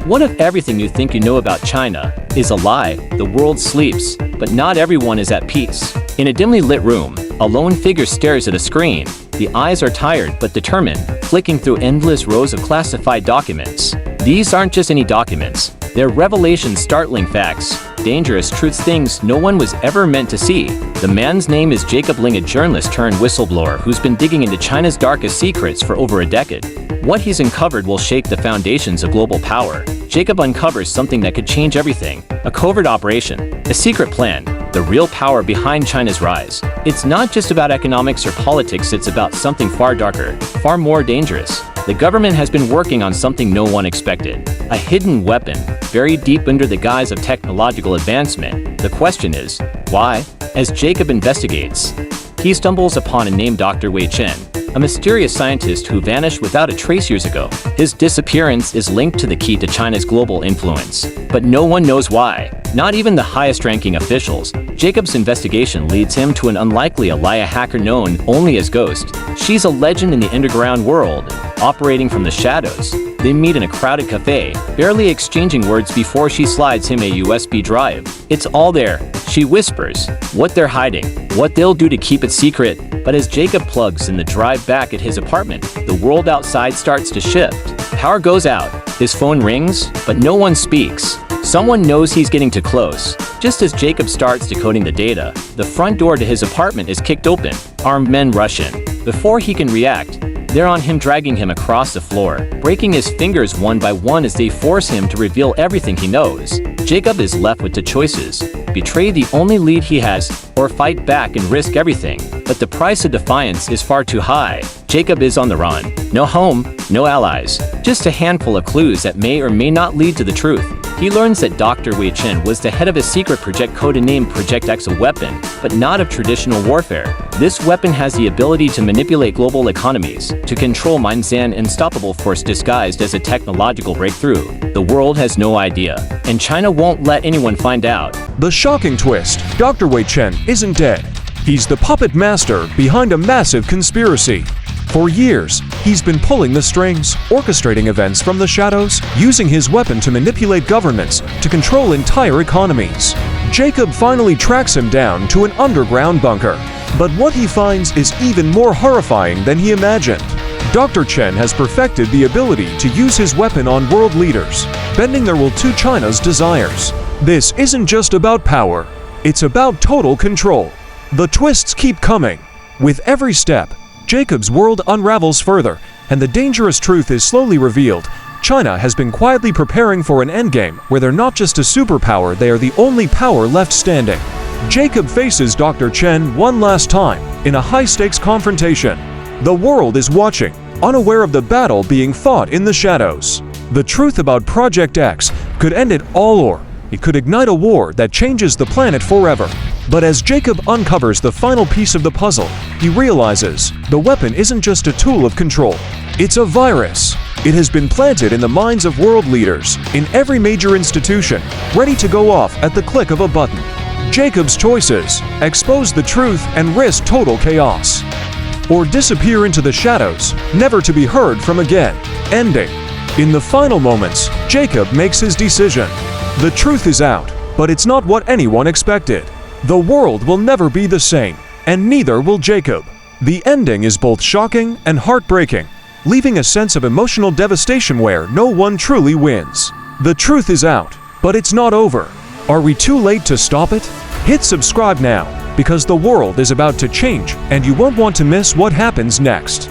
What if everything you think you know about China is a lie? The world sleeps, but not everyone is at peace. In a dimly lit room, a lone figure stares at a screen. The eyes are tired but determined, flicking through endless rows of classified documents. These aren't just any documents. They're revelations, startling facts, dangerous truths, things no one was ever meant to see. The man's name is Jacob Ling, a journalist turned whistleblower who's been digging into China's darkest secrets for over a decade. What he's uncovered will shake the foundations of global power. Jacob uncovers something that could change everything: a covert operation, a secret plan, the real power behind China's rise. It's not just about economics or politics, it's about something far darker, far more dangerous. The government has been working on something no one expected: a hidden weapon, buried deep under the guise of technological advancement. The question is, why? As Jacob investigates, he stumbles upon a name: Dr. Wei Chen, a mysterious scientist who vanished without a trace years ago. His disappearance is linked to the key to China's global influence, but no one knows why, not even the highest-ranking officials. Jacob's investigation leads him to an unlikely ally, a hacker known only as Ghost. She's a legend in the underground world, operating from the shadows. They meet in a crowded cafe, barely exchanging words before she slides him a USB drive. It's all there, she whispers, what they're hiding, what they'll do to keep it secret. But as Jacob plugs in the drive back at his apartment, the world outside starts to shift. Power goes out, his phone rings, but no one speaks. Someone knows he's getting too close. Just as Jacob starts decoding the data, the front door to his apartment is kicked open. Armed men rush in. Before he can react, they're on him, dragging him across the floor, breaking his fingers one by one as they force him to reveal everything he knows. Jacob is left with two choices: betray the only lead he has, or fight back and risk everything. But the price of defiance is far too high. Jacob is on the run. No home, no allies, just a handful of clues that may or may not lead to the truth. He learns that Dr. Wei Chen was the head of a secret project codenamed Project X, a weapon, but not of traditional warfare. This weapon has the ability to manipulate global economies, to control minds, an unstoppable force disguised as a technological breakthrough. The world has no idea, and China won't let anyone find out. The shocking twist: Dr. Wei Chen isn't dead. He's the puppet master behind a massive conspiracy. For years, he's been pulling the strings, orchestrating events from the shadows, using his weapon to manipulate governments, to control entire economies. Jacob finally tracks him down to an underground bunker. But what he finds is even more horrifying than he imagined. Dr. Chen has perfected the ability to use his weapon on world leaders, bending their will to China's desires. This isn't just about power, it's about total control. The twists keep coming. With every step, Jacob's world unravels further, and the dangerous truth is slowly revealed. China has been quietly preparing for an endgame where they're not just a superpower, they are the only power left standing. Jacob faces Dr. Chen one last time in a high-stakes confrontation. The world is watching, unaware of the battle being fought in the shadows. The truth about Project X could end it all, or it could ignite a war that changes the planet forever. But as Jacob uncovers the final piece of the puzzle, he realizes the weapon isn't just a tool of control. It's a virus. It has been planted in the minds of world leaders, in every major institution, ready to go off at the click of a button. Jacob's choices: expose the truth and risk total chaos, or disappear into the shadows, never to be heard from again. Ending. In the final moments, Jacob makes his decision. The truth is out, but it's not what anyone expected. The world will never be the same, and neither will Jacob. The ending is both shocking and heartbreaking, leaving a sense of emotional devastation where no one truly wins. The truth is out, but it's not over. Are we too late to stop it? Hit subscribe now, because the world is about to change and you won't want to miss what happens next.